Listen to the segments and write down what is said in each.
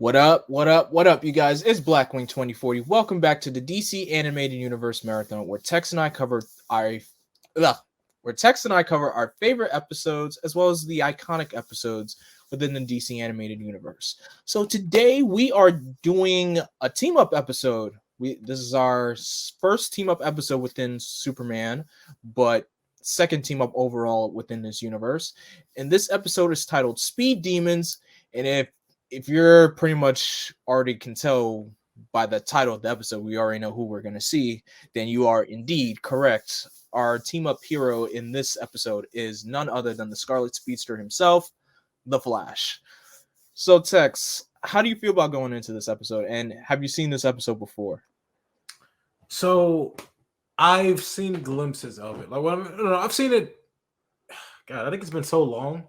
What up? What up? What up, you guys? It's Blackwing 2040. Welcome back to the DC Animated Universe Marathon, where Tex and I cover our favorite episodes as well as the iconic episodes within the DC Animated Universe. So today we are doing a team up episode. This is our first team up episode within Superman, but second team up overall within this universe. And this episode is titled Speed Demons. And if you're pretty much already can tell by the title of the episode, we already know who we're going to see, then you are indeed correct. Our team up hero in this episode is none other than the Scarlet Speedster himself, the Flash. So, Tex, how do you feel about going into this episode? And have you seen this episode before? So, I've seen glimpses of it. I've seen it. God, I think it's been so long.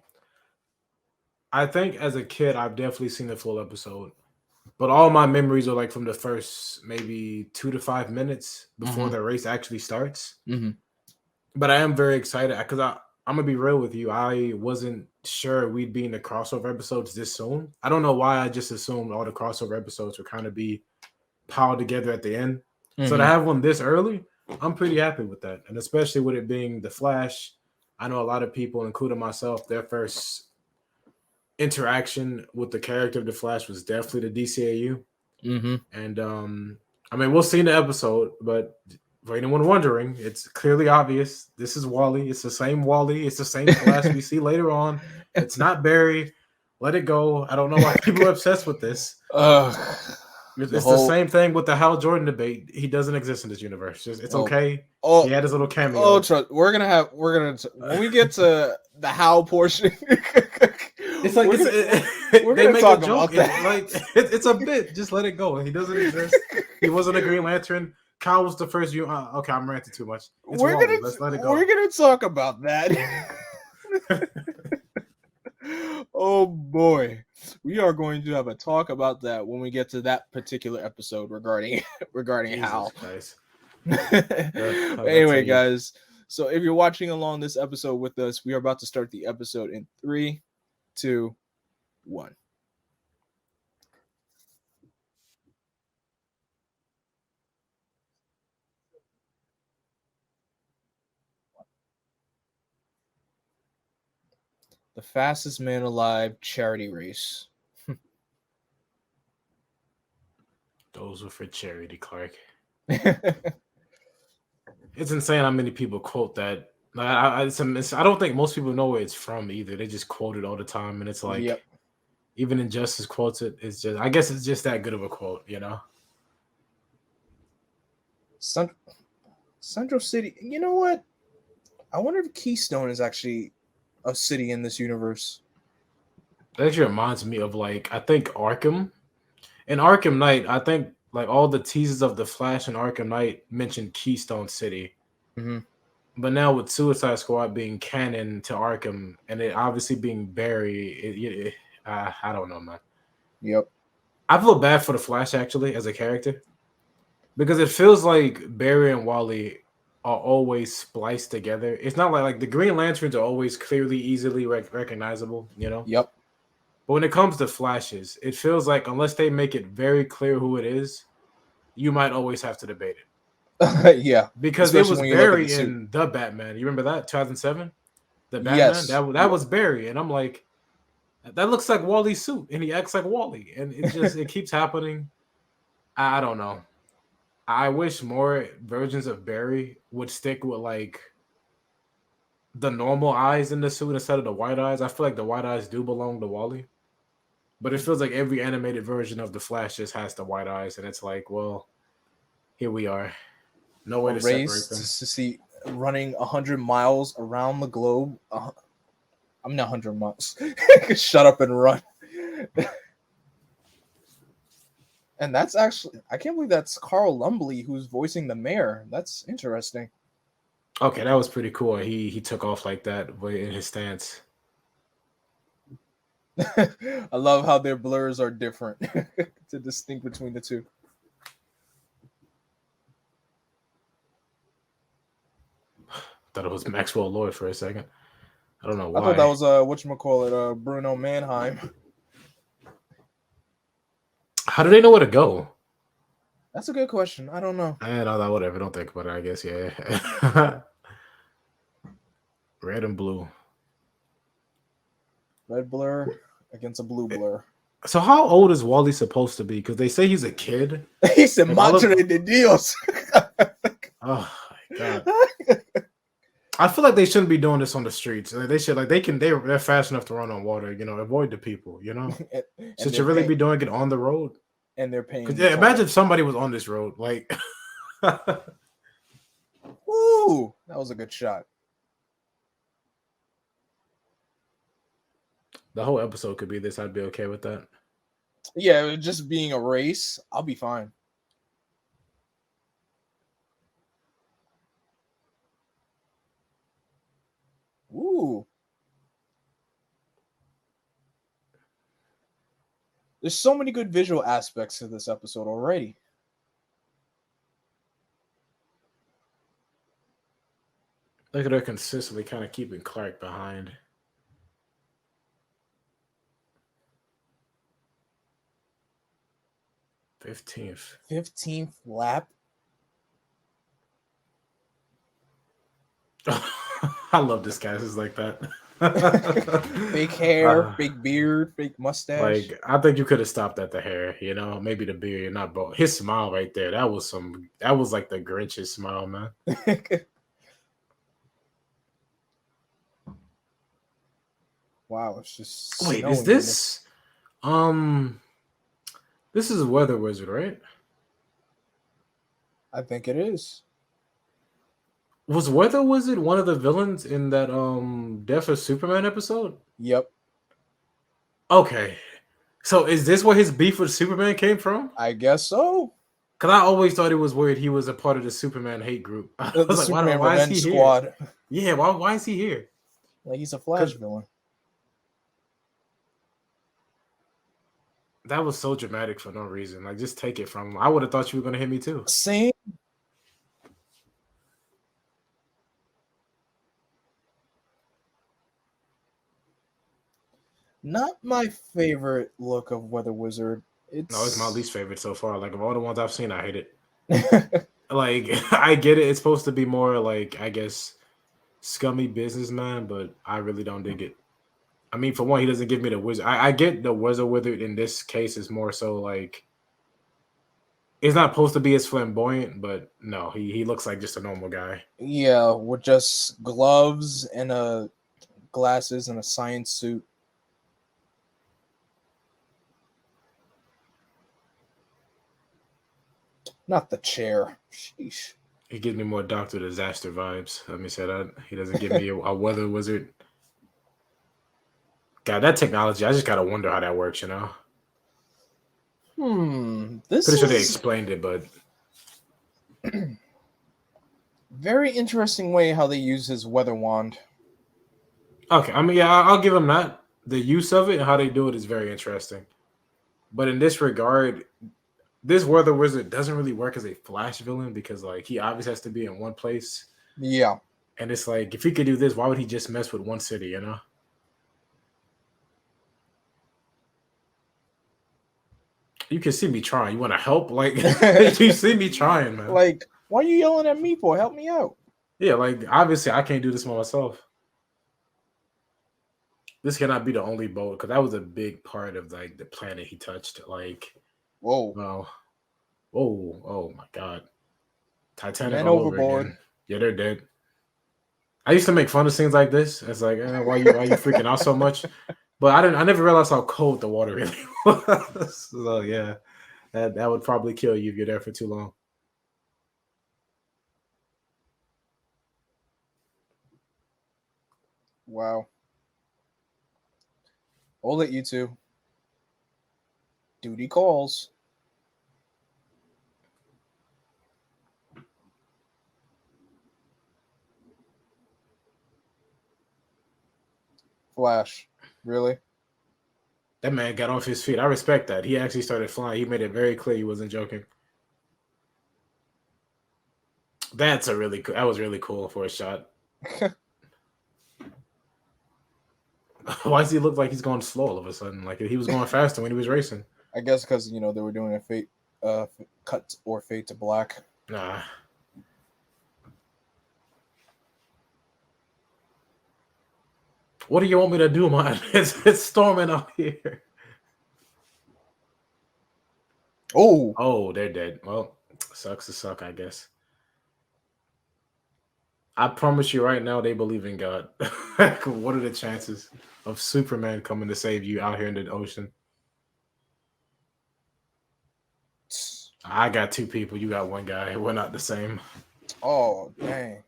I think as a kid, I've definitely seen the full episode, but all my memories are like from the first maybe 2 to 5 minutes before the race actually starts. But I am very excited because I'm gonna be real with you. I wasn't sure we'd be in the crossover episodes this soon. I don't know why I just assumed all the crossover episodes would kind of be piled together at the end. So to have one this early, I'm pretty happy with that, and especially with it being the Flash. I know a lot of people, including myself, their first interaction with the character of the Flash was definitely the DCAU. And I mean, we'll see in the episode, but for anyone wondering, it's clearly obvious. This is Wally. It's the same Wally. It's the same Flash we see later on. It's not Barry. Let it go. I don't know why people are obsessed with this. It's the same thing with the Hal Jordan debate. He doesn't exist in this universe. It's okay. He had his little cameo. We're gonna when we get to the Hal portion. It's like they make a joke. It's a bit. Just let it go. He doesn't exist. He wasn't a Green Lantern. Kyle was the first. Okay, I'm ranting too much. Let's let it go. We're gonna talk about that. Oh boy, we are going to have a talk about that when we get to that particular episode regarding Hal. Anyway, guys, so if you're watching along this episode with us, we are about to start the episode in 3, 2, 1. The fastest man alive charity race. Those were for charity, Clark. It's insane how many people quote that. I don't think most people know where it's from either. They just quote it all the time, and it's like, even Injustice quotes it. It's just, I guess it's just that good of a quote, you know. Central City. You know what? I wonder if Keystone is actually a city in this universe. That actually reminds me of I think Arkham. In Arkham Knight, I think all the teasers of the Flash and Arkham Knight mentioned Keystone City. But now with Suicide Squad being canon to Arkham and it obviously being Barry, I don't know, man. Yep. I feel bad for the Flash actually as a character because it feels like Barry and Wally are always spliced together. It's not like the Green Lanterns are always clearly, easily recognizable, you know? Yep. But when it comes to Flashes, it feels like unless they make it very clear who it is, you might always have to debate it. Yeah. Because it was Barry in The Batman. You remember that? 2007? The Batman? Yes. That was Barry. And I'm like, that looks like Wally's suit. And he acts like Wally. And it keeps happening. I don't know. I wish more versions of Barry would stick with the normal eyes in the suit instead of the white eyes. I feel like the white eyes do belong to Wally. But it feels like every animated version of the Flash just has the white eyes. And it's like, well, here we are. No way to separate them. To see running 100 miles around the globe. I'm not 100 miles. Shut up and run. And that's actually, I can't believe that's Carl Lumbly who's voicing the mayor. That's interesting. Okay, that was pretty cool. He took off like that in his stance. I love how their blurs are different to distinct between the two. Thought it was Maxwell Lord for a second. I don't know why. I thought that was Bruno Mannheim. How do they know where to go? That's a good question. I don't know. Whatever. Don't think about it. I guess yeah. Red and blue. Red blur against a blue blur. So how old is Wally supposed to be? Because they say he's a kid. He said, Like, all of- "Madre de Dios." Oh my god. I feel like they shouldn't be doing this on the streets. Like, they should they're fast enough to run on water, avoid the people, Should you really be doing it on the road? And they're paying. Yeah, imagine if somebody was on this road. Like Ooh, that was a good shot. The whole episode could be this. I'd be okay with that. Yeah, just being a race, I'll be fine. Ooh. There's so many good visual aspects to this episode already. Look at her consistently kind of keeping Clark behind. Fifteenth lap. I love this guy. This is like that. Fake hair, fake beard, fake mustache. Like, I think you could have stopped at the hair, maybe the beard, not both. His smile right there, that was like the Grinch's smile, man. Wow, it's just wait, is this this is a Weather Wizard, right? I think it is. Was Weather Wizard one of the villains in that Death of Superman episode? Yep. Okay. So is this where his beef with Superman came from? I guess so. Because I always thought it was weird he was a part of the Superman hate group. The like, Superman Revenge Squad. Here? Yeah, why is he here? Like he's a Flash villain. That was so dramatic for no reason. Like, just take it from him. I would have thought you were going to hit me too. Same. Not my favorite look of Weather Wizard. It's my least favorite so far. Like, of all the ones I've seen, I hate it. Like, I get it. It's supposed to be more like, I guess, scummy businessman, but I really don't dig it. I mean, for one, he doesn't give me the wizard. I get the Wizard Wizard in this case is more so like, it's not supposed to be as flamboyant, but no, he looks like just a normal guy. Yeah, with just gloves and glasses and a science suit. Not the chair. Sheesh. He gives me more Dr. Disaster vibes. Let me say that. He doesn't give me a Weather Wizard. God, that technology, I just gotta wonder how that works, This Pretty sure they explained it, but very interesting way how they use his weather wand. Okay, I mean, yeah, I'll give him that. The use of it and how they do it is very interesting. But in this regard, this Weather Wizard doesn't really work as a Flash villain because, like, he obviously has to be in one place. Yeah. And it's like, if he could do this, why would he just mess with one city, You can see me trying. You want to help? Like, you see me trying, man. Like, why are you yelling at me for? Help me out. Yeah, like, obviously, I can't do this by myself. This cannot be the only boat because that was a big part of, like, the planet he touched. Like, whoa. Wow. Oh my God. Titanic Men all overboard. over again. Yeah, they're dead. I used to make fun of scenes like this. It's like, why you freaking out so much? But I never realized how cold the water really was. So yeah, that would probably kill you if you're there for too long. Wow. I'll let you two. Duty calls. Flash. Really? That man got off his feet. I respect that. He actually started flying. He made it very clear he wasn't joking. That was really cool for a shot. Why does he look like he's going slow all of a sudden? Like he was going faster when he was racing. I guess because they were doing a cut or fade to black. Nah. What do you want me to do, man? It's storming out here. Oh, they're dead. Well, sucks to suck, I guess. I promise you right now, they believe in God. What are the chances of Superman coming to save you out here in the ocean? I got 2 people. You got 1 guy. We're not the same. Oh, dang.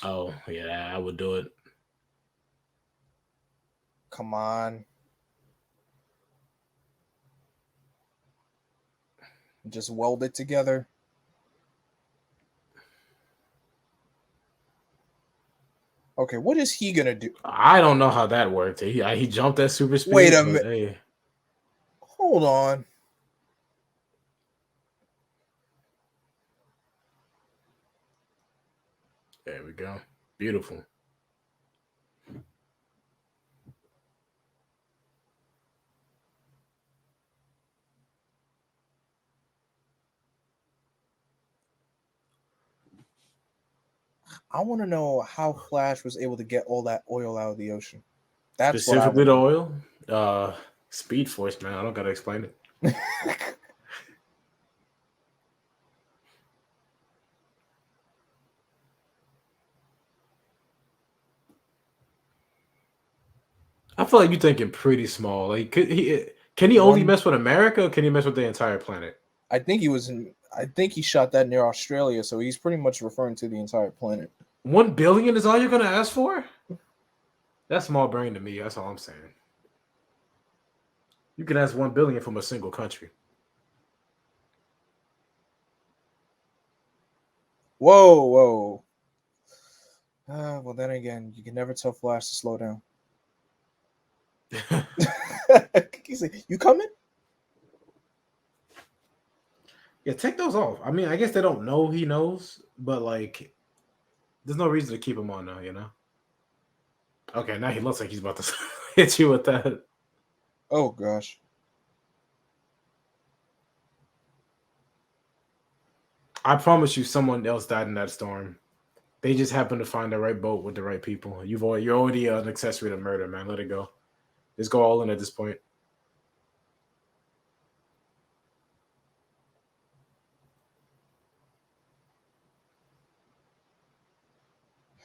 Oh, yeah, I would do it. Come on. Just weld it together. Okay, what is he gonna do? I don't know how that worked. He jumped at super speed. Wait a minute. Hey. Hold on. There we go. Beautiful. I want to know how Flash was able to get all that oil out of the ocean. That's specifically the oil. Speed Force, man. I don't gotta explain it. I feel like you're thinking pretty small. Like, can he only mess with America, or can he mess with the entire planet? I think he shot that near Australia, so he's pretty much referring to the entire planet. 1 billion is all you're gonna ask for? That's small brain to me. That's all I'm saying. You can ask 1 billion from a single country. Whoa. Well, then again, you can never tell Flash to slow down. He's like, you coming? Yeah, take those off. I mean, I guess they don't know he knows, but like, there's no reason to keep him on now, you know? Okay, now he looks like he's about to hit you with that. Oh, gosh. I promise you someone else died in that storm. They just happened to find the right boat with the right people. You're already an accessory to murder, man. Let it go. Just go all in at this point.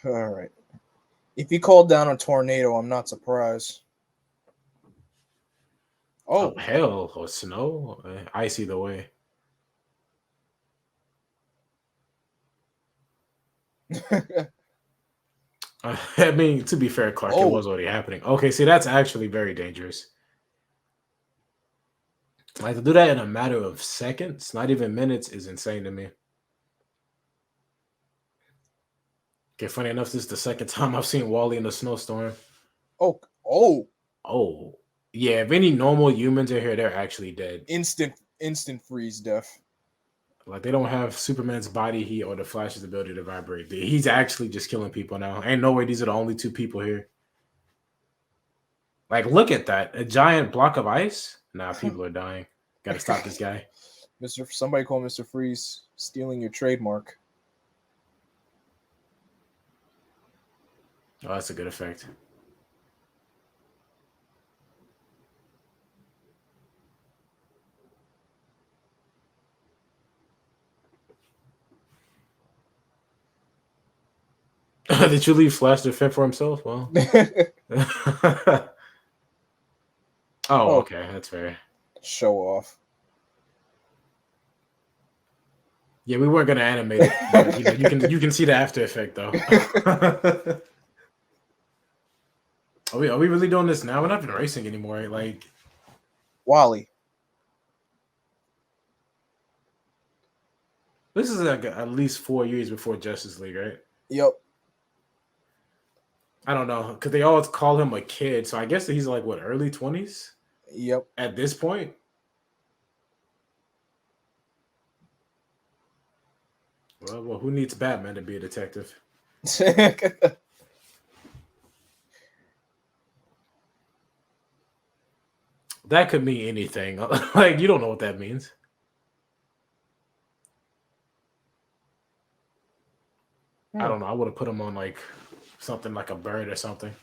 All right. If he called down a tornado, I'm not surprised. Oh, hell, or snow. Ice either way. I mean, to be fair, Clark, it was already happening. Okay, see, that's actually very dangerous. Like, to do that in a matter of seconds, not even minutes, is insane to me. Okay, funny enough, this is the second time I've seen Wally in a snowstorm. Oh. Yeah, if any normal humans are here, they're actually dead. Instant freeze death. Like, they don't have Superman's body heat or the Flash's ability to vibrate. He's actually just killing people now. Ain't no way these are the only 2 people here. Like, look at that. A giant block of ice? Nah, people are dying. Gotta stop this guy. Somebody call Mr. Freeze stealing your trademark. Oh, that's a good effect. Did you leave Flash to fend for himself? Well. Okay. That's fair. Show off. Yeah, we weren't gonna animate it, but you can see the after effect though. Are we really doing this now? We're not even racing anymore. Like, Wally. This is like at least 4 years before Justice League, right? Yep. I don't know, because they always call him a kid, so I guess that he's like what, early 20s? Yep. At this point. Well, who needs Batman to be a detective? That could mean anything. Like, you don't know what that means. I don't know. I would have put him on like something like a bird or something.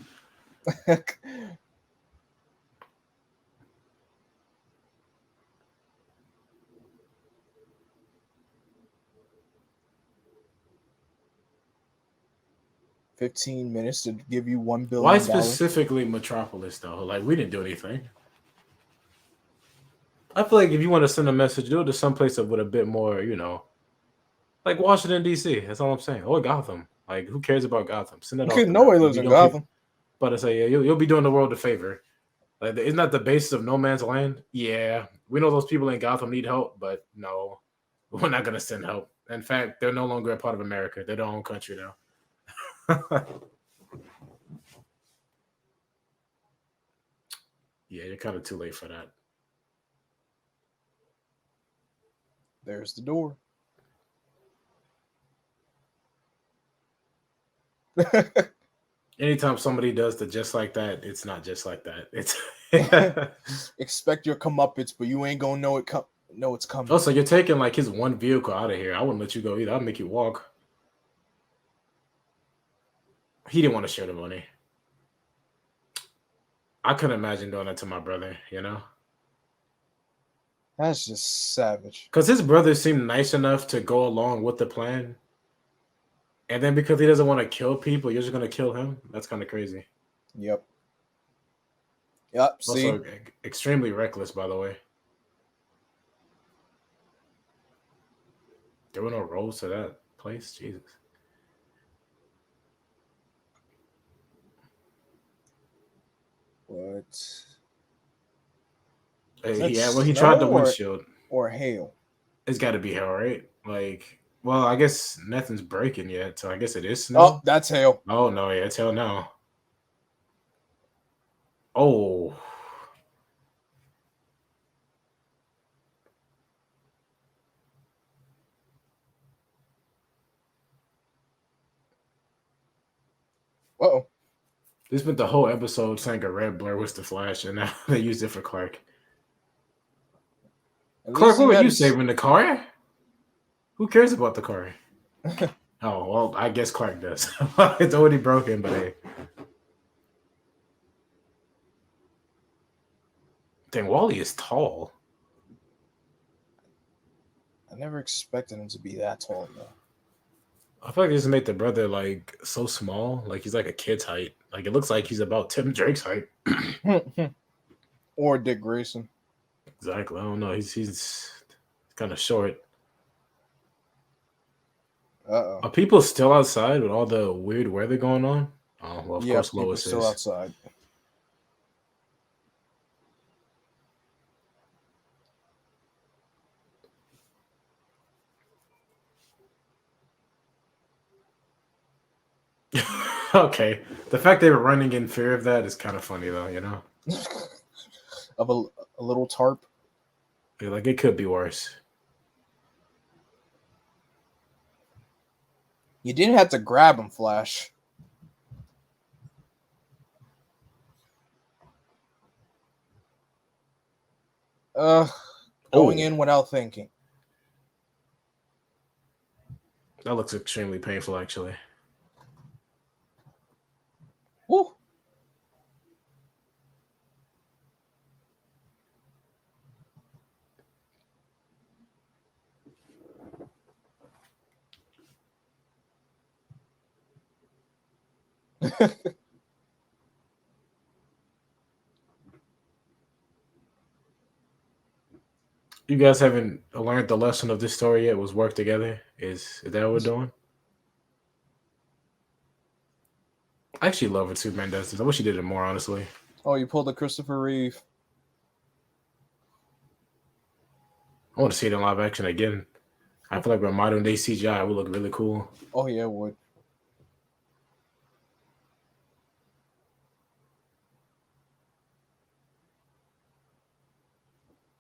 15 minutes to give you $1 Why billion. specifically Metropolis though? Like, we didn't do anything. I feel like if you want to send a message, do it to someplace with a bit more, like Washington D.C. That's all I'm saying. Or Gotham. Like, who cares about Gotham? Send it off the map. Nobody lives in Gotham. But I say, yeah, you'll be doing the world a favor. Like, isn't that the basis of no man's land? Yeah, we know those people in Gotham need help, but no, we're not gonna send help. In fact, they're no longer a part of America. They're their own country now. Yeah, you're kind of too late for that. There's the door. Anytime somebody does the just like that, it's not just like that. It's expect your comeuppance, but you ain't gonna know it's coming. Also, you're taking like his one vehicle out of here. I wouldn't let you go either. I'd make you walk. He didn't want to share the money. I couldn't imagine doing that to my brother, That's just savage. Because his brother seemed nice enough to go along with the plan. And then because he doesn't want to kill people, you're just going to kill him? That's kind of crazy. Yep. See? Also, extremely reckless, by the way. There were no roads to that place? Jesus. What? Yeah, well, he tried the windshield. Or hail. It's got to be hail, right? Like, well, I guess nothing's breaking yet, so I guess it is snow. Oh, that's hail. Oh, no, yeah, it's hail now. Oh. Uh-oh. They spent the whole episode saying a red blur was the Flash, and now they used it for Clark. Clark, what were you saving? The car? Who cares about the car? Oh, well, I guess Clark does. It's already broken, but hey. Dang, Wally is tall. I never expected him to be that tall, though. I feel like they just made the brother like so small, like he's like a kid's height. Like it looks like he's about Tim Drake's height. Or Dick Grayson. Exactly. I don't know. He's kind of short. Uh-oh. Are people still outside with all the weird weather going on? Oh, well, of course Lois is still outside. Okay. The fact they were running in fear of that is kind of funny, though, Of a little tarp. Yeah, like, it could be worse. You didn't have to grab him, Flash. Going in without thinking. That looks extremely painful, actually. Woo. You guys haven't learned the lesson of this story yet? Was work together? Is that what we're doing? I actually love what Superman does this. I wish he did it more, honestly. Oh, you pulled the Christopher Reeve. I want to see it in live action again. I feel like with modern day CGI, it would look really cool. Oh, yeah, it would.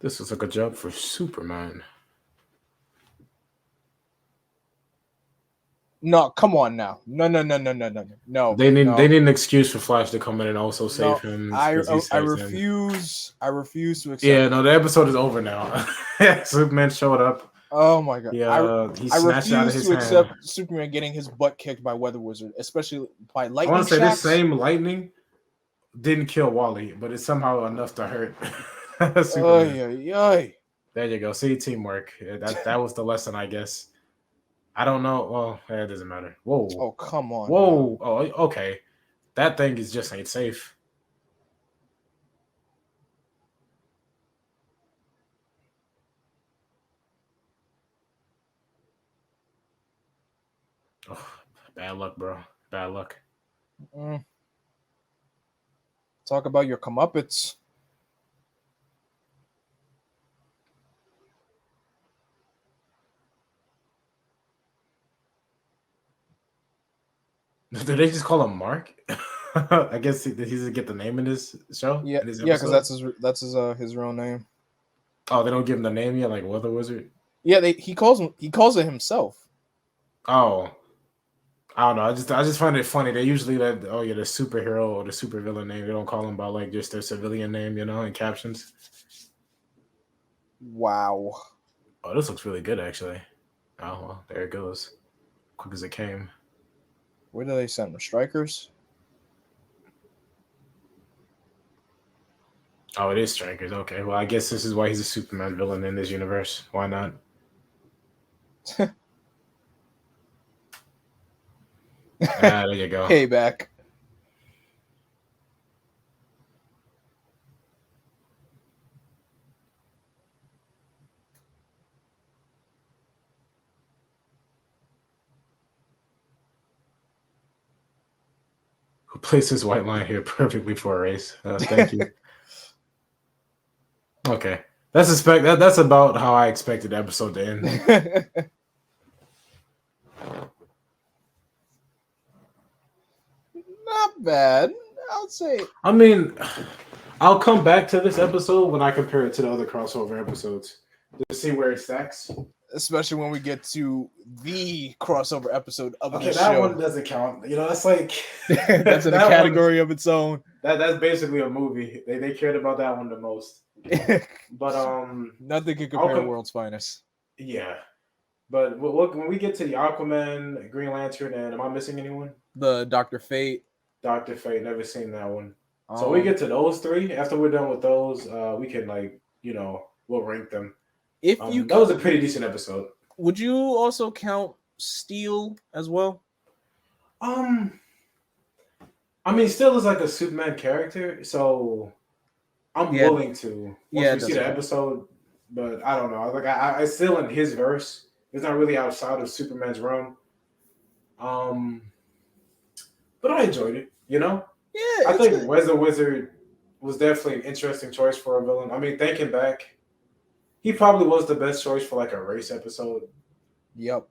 This was like a job for Superman. No, come on now. No. They need an excuse for Flash to come in and also save No, him I because he saves him. refuse. I refuse to accept. Yeah, no, the episode is over now. Superman showed up. Oh my god. He I snatched it out of refuse his to accept hand. Superman getting his butt kicked by Weather Wizard, especially by I want lightning to say this shafts. same lightning didn't kill Wally, but it's somehow enough to hurt Superman. Oy. There you go. See, teamwork. Yeah, that was the lesson, I guess. I don't know. Well, it doesn't matter. Whoa, Oh, come on. whoa. Oh, okay. That thing is just ain't safe. Oh, bad luck, bro. Bad luck. Mm. Talk about your comeuppance. Did they just call him Mark? I guess he doesn't get the name in this show. Yeah, in this because episode? that's his real name. Oh, they don't give him the name yet, like Weather Wizard. Yeah, he calls it himself. Oh, I don't know. I just find it funny. They usually let the superhero or the supervillain name. They don't call them by like just their civilian name, in captions. Wow. Oh, this looks really good actually. Oh well, there it goes. Quick as it came. Where do they send them? Strikers? Oh, it is Strikers. Okay, well I guess this is why he's a Superman villain in this universe. Why not? There you go. Payback. Who placed this white line here perfectly for a race? Thank you. Okay, that's about how I expected the episode to end. Not bad. I'll say. I mean, I'll come back to this episode when I compare it to the other crossover episodes to see where it stacks. Especially when we get to the crossover episode of Okay, the that show. one doesn't count. That's like that's in a category of its own. That's basically a movie. They cared about that one the most. But nothing can compare to World's Finest. Yeah, but when we get to the Aquaman, Green Lantern, and am I missing anyone? The Dr. Fate. Dr. Fate, never seen that one. So we get to those three. After we're done with those, we can we'll rank them. If that was a pretty decent episode. Would you also count Steel as well? I mean, Steel is like a Superman character, so I'm willing to once we see the episode. But I don't know. Like I still in his verse. It's not really outside of Superman's realm. But I enjoyed it. Yeah, I think Weather Wizard was definitely an interesting choice for a villain. I mean, thinking back, he probably was the best choice for like a race episode. Yep.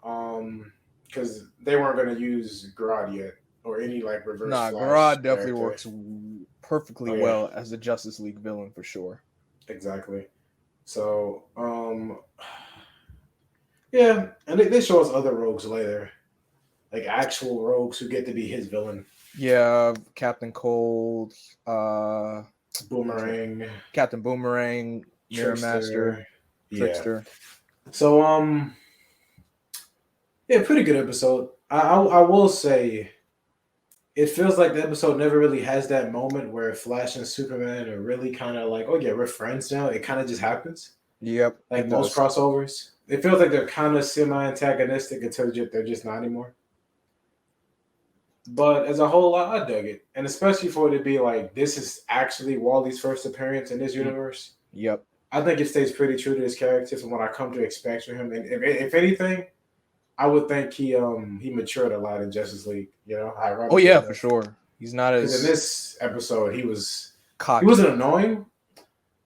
Because they weren't going to use Grodd yet or any like reverse. Nah, Grodd definitely works perfectly well as a Justice League villain for sure. Exactly. So, yeah, and they show us other rogues later, like actual rogues who get to be his villain. Yeah, Captain Cold, Boomerang, Captain Boomerang, Mirror Master, Trickster. Yeah. So, yeah, pretty good episode. I will say, it feels like the episode never really has that moment where Flash and Superman are really kind of like, oh yeah, we're friends now. It kind of just happens. Yep. Like most crossovers, it feels like they're kind of semi-antagonistic until they're just not anymore. But as a whole, I dug it, and especially for it to be like this is actually Wally's first appearance in this universe. Yep. I think it stays pretty true to his character from what I come to expect from him. And if anything, I would think he matured a lot in Justice League. Oh yeah, for sure. He's not as in this episode he was cocky. He wasn't annoying,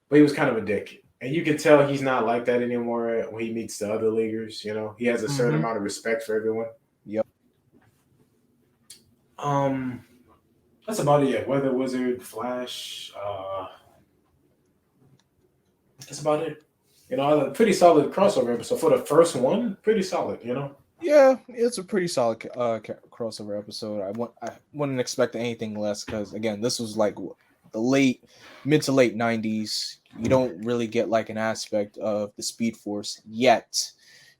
but he was kind of a dick. And you can tell he's not like that anymore when he meets the other leaguers. He has a certain amount of respect for everyone. Yep. That's about it. Yeah, Weather Wizard, Flash. That's about it. A pretty solid crossover episode for the first one. Pretty solid. Yeah, it's a pretty solid crossover episode. I wouldn't expect anything less because again, this was like the mid to late '90s. You don't really get like an aspect of the Speed Force yet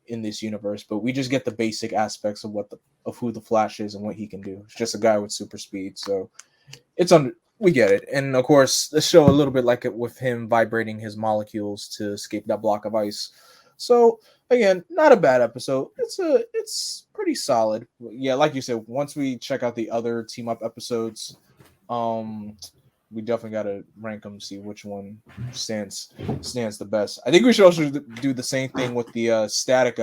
in this universe, but we just get the basic aspects of of who the Flash is and what he can do. It's just a guy with super speed, so we get it. And of course, the show a little bit like it with him vibrating his molecules to escape that block of ice. So again, not a bad episode. It's pretty solid. Yeah, like you said, once we check out the other team up episodes, we definitely got to rank them, see which one stands the best. I think we should also do the same thing with the static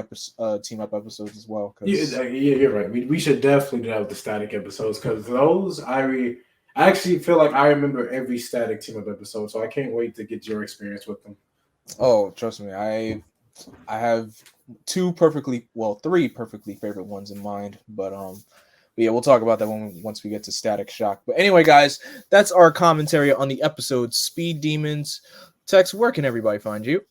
team up episodes as well. Yeah, you're right. We should definitely do that with the static episodes because those I actually feel like I remember every static team up episode, so I can't wait to get your experience with them. Oh, trust me, I have three perfectly favorite ones in mind, but yeah, we'll talk about that once we get to Static Shock. But anyway, guys, that's our commentary on the episode Speed Demons. Tex, where can everybody find you?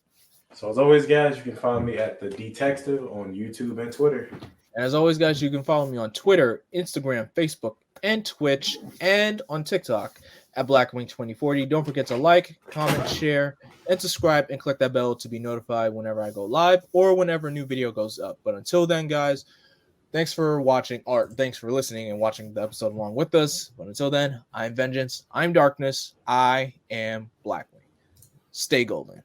So as always, guys, you can find me at the Detective on YouTube and Twitter. And as always, guys, you can follow me on Twitter, Instagram, Facebook, and Twitch, and on TikTok at Blackwing2040. Don't forget to like, comment, share, and subscribe, and click that bell to be notified whenever I go live or whenever a new video goes up. But until then, guys, thanks for watching, or thanks for listening and watching the episode along with us. But until then, I'm Vengeance, I'm Darkness, I am Blackwing. Stay golden.